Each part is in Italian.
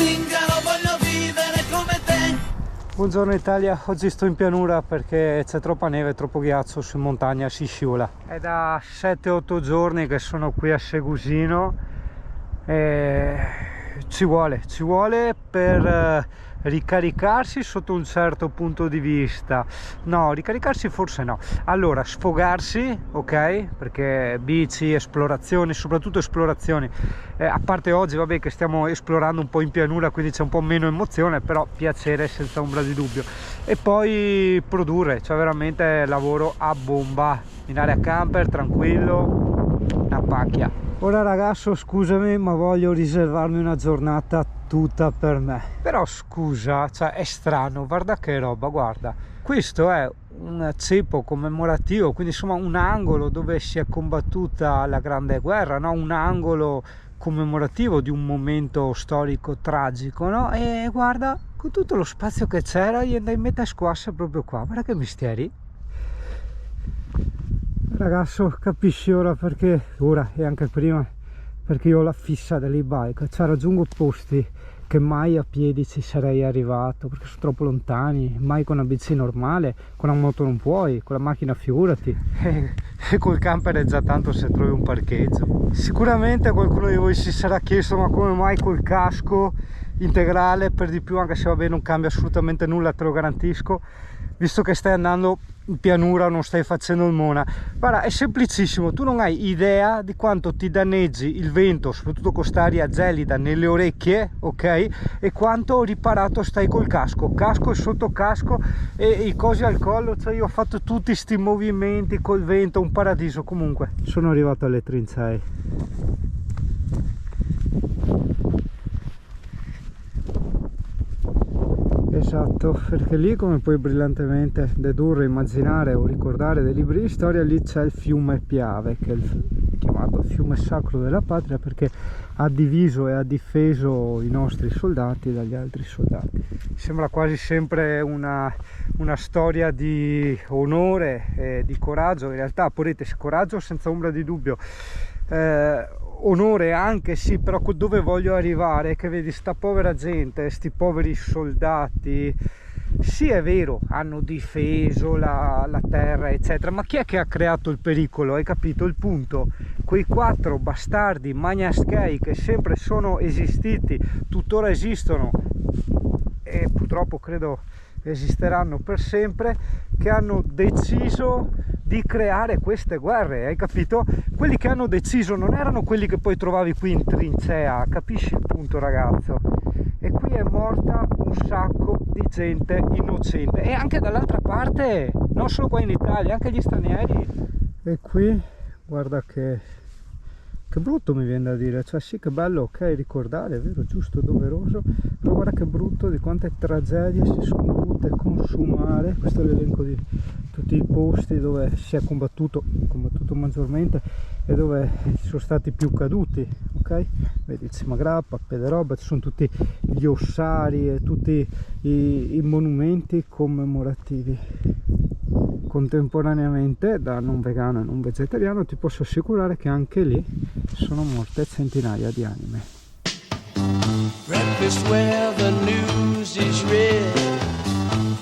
zingaro, voglio vivere come te. Buongiorno Italia, oggi sto in pianura perché c'è troppa neve, troppo ghiaccio su montagna, si scivola. È da 7-8 giorni che sono qui a Segusino e ci vuole per ricaricarsi sotto un certo punto di vista. No, ricaricarsi forse no. Allora, sfogarsi, ok? Perché bici, esplorazioni, soprattutto esplorazioni. A parte oggi, vabbè, che stiamo esplorando un po' in pianura, quindi c'è un po' meno emozione, però piacere senza ombra di dubbio. E poi produrre, cioè veramente lavoro a bomba, in area camper, tranquillo, una pacchia. Ora ragazzo, scusami, ma voglio riservarmi una giornata tutta per me. Però scusa, cioè è strano, guarda che roba, guarda. Questo è un ceppo commemorativo, quindi insomma un angolo dove si è combattuta la Grande Guerra, no? Un angolo commemorativo di un momento storico tragico, no? E guarda, con tutto lo spazio che c'era, gli andai in metà squassa proprio qua, guarda che misteri. Ragazzo, capisci ora perché, ora e anche prima, perché io ho la fissa dell'e-bike, cioè raggiungo posti che mai a piedi ci sarei arrivato, perché sono troppo lontani, mai con una bici normale, con una moto non puoi, con la macchina figurati, e col camper è già tanto se trovi un parcheggio. Sicuramente qualcuno di voi si sarà chiesto ma come mai col casco integrale, per di più, anche se vabbè non cambia assolutamente nulla, te lo garantisco, visto che stai andando in pianura, non stai facendo il Mona. Guarda, è semplicissimo, tu non hai idea di quanto ti danneggi il vento, soprattutto con quest'aria gelida nelle orecchie, ok? E quanto riparato stai col casco e sottocasco e i cosi al collo, cioè io ho fatto tutti sti movimenti col vento, un paradiso. Comunque sono arrivato alle trincee. Esatto, perché lì, come puoi brillantemente dedurre, immaginare o ricordare dei libri di storia, lì c'è il fiume Piave, che è chiamato fiume sacro della patria perché ha diviso e ha difeso i nostri soldati dagli altri soldati. Sembra quasi sempre una storia di onore e di coraggio, in realtà potete coraggio senza ombra di dubbio, onore anche sì, però dove voglio arrivare è che vedi sta povera gente, sti poveri soldati, sì è vero, hanno difeso la terra eccetera, ma chi è che ha creato il pericolo? Hai capito il punto? Quei 4 bastardi magnaschei che sempre sono esistiti, tuttora esistono e purtroppo credo esisteranno per sempre, che hanno deciso di creare queste guerre, hai capito? Quelli che hanno deciso non erano quelli che poi trovavi qui in trincea, capisci il punto ragazzo? E qui è morta un sacco di gente innocente, e anche dall'altra parte, non solo qua in Italia, anche gli stranieri. E qui guarda che brutto, mi viene da dire, cioè sì che bello, ok, ricordare, è vero, giusto, doveroso, però guarda che brutto di quante tragedie si sono dovute consumare. Questo è l'elenco di tutti i posti dove si è combattuto maggiormente e dove ci sono stati più caduti, ok? Vedi il Simagrappa, Pederoba, ci sono tutti gli ossari e tutti i monumenti commemorativi. Contemporaneamente, da non vegano e non vegetariano, ti posso assicurare che anche lì sono morte centinaia di anime. Breakfast where the news is read,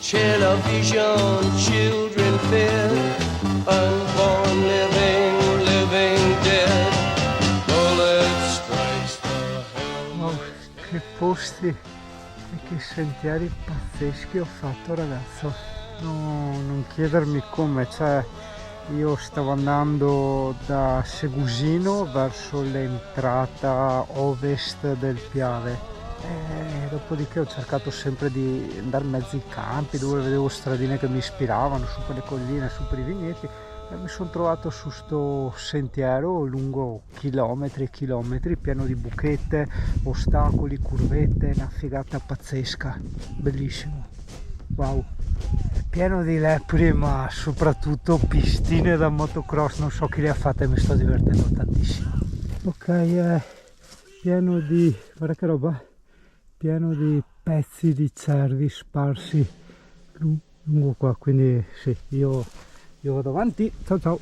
television, children fed, unborn living dead, bullet strikes the helmet. Wow, che posti e che sentieri pazzeschi ho fatto ragazzo. No, non chiedermi come, cioè io stavo andando da Segusino verso l'entrata ovest del Piave e dopodiché ho cercato sempre di andare in mezzo ai campi dove vedevo stradine che mi ispiravano, su per le colline, su per i vigneti, e mi sono trovato su sto sentiero lungo chilometri e chilometri, pieno di buchette, ostacoli, curvette, una figata pazzesca, bellissimo, wow. Pieno di lepri, ma soprattutto pistine da motocross, non so chi le ha fatte, mi sto divertendo tantissimo. Ok, è pieno di, guarda che roba, pieno di pezzi di cervi sparsi lungo qua, quindi sì, io vado avanti, ciao ciao.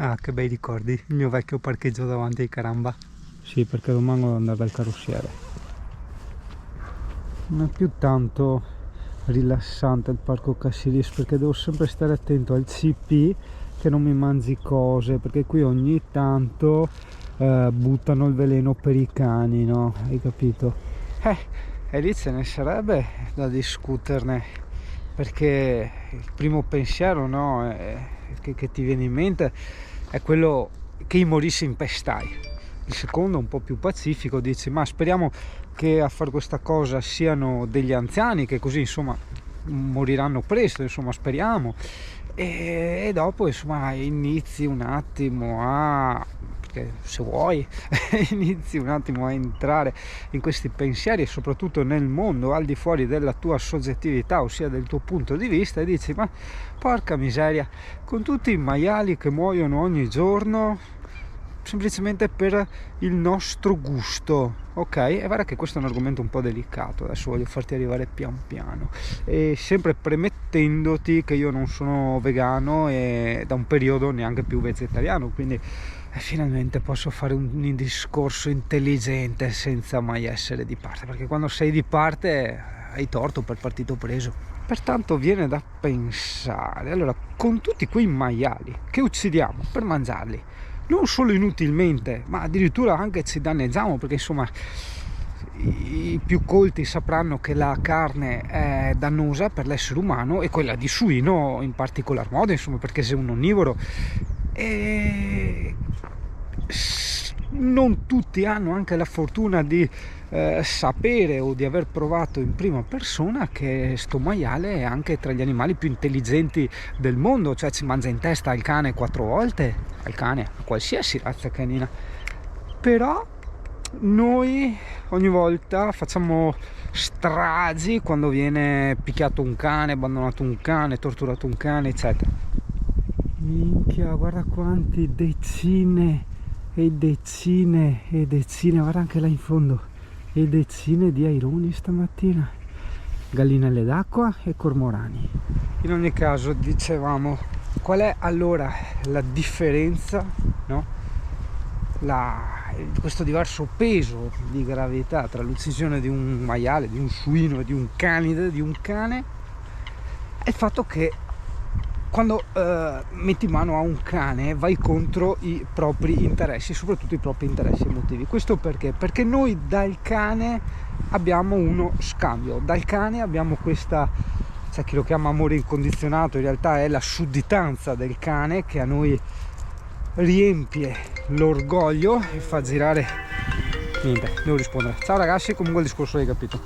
Ah, che bei ricordi, il mio vecchio parcheggio davanti ai Caramba. Sì, perché domani devo andare dal carrossiere. Non è più tanto rilassante il parco Cassilis, perché devo sempre stare attento al CP che non mi mangi cose, perché qui ogni tanto buttano il veleno per i cani, no? Hai capito? E lì ce ne sarebbe da discuterne, perché il primo pensiero, no, che ti viene in mente è quello che i morissi in pestai. Il secondo, un po' più pacifico, dici ma speriamo che a fare questa cosa siano degli anziani, che così insomma moriranno presto, insomma speriamo, e dopo insomma inizi un attimo a, perché se vuoi inizi un attimo a entrare in questi pensieri, e soprattutto nel mondo al di fuori della tua soggettività, ossia del tuo punto di vista, e dici ma porca miseria, con tutti i maiali che muoiono ogni giorno semplicemente per il nostro gusto, ok? E guarda che questo è un argomento un po' delicato, adesso voglio farti arrivare pian piano, e sempre premettendoti che io non sono vegano e da un periodo neanche più vegetariano, quindi finalmente posso fare un discorso intelligente senza mai essere di parte, perché quando sei di parte hai torto per partito preso. Pertanto viene da pensare, allora, con tutti quei maiali che uccidiamo per mangiarli, non solo inutilmente, ma addirittura anche ci danneggiamo, perché insomma i più colti sapranno che la carne è dannosa per l'essere umano, e quella di suino in particolar modo, insomma, perché sei un onnivoro, e non tutti hanno anche la fortuna di sapere o di aver provato in prima persona che sto maiale è anche tra gli animali più intelligenti del mondo, cioè ci mangia in testa al cane 4 volte, al cane, a qualsiasi razza canina. Però noi ogni volta facciamo stragi quando viene picchiato un cane, abbandonato un cane, torturato un cane, eccetera. Minchia, guarda quanti decine e decine e decine, guarda anche là in fondo, e decine di aironi stamattina, gallinelle d'acqua e cormorani. In ogni caso, dicevamo, qual è allora la differenza, no? Questo diverso peso di gravità tra l'uccisione di un maiale, di un suino e di un canide, di un cane, è il fatto che quando metti mano a un cane vai contro i propri interessi, soprattutto i propri interessi emotivi. Questo perché? Perché noi dal cane abbiamo uno scambio, dal cane abbiamo questa, c'è chi lo chiama amore incondizionato, in realtà è la sudditanza del cane che a noi riempie l'orgoglio e fa girare. Niente, devo rispondere. Ciao ragazzi, comunque il discorso l'hai capito.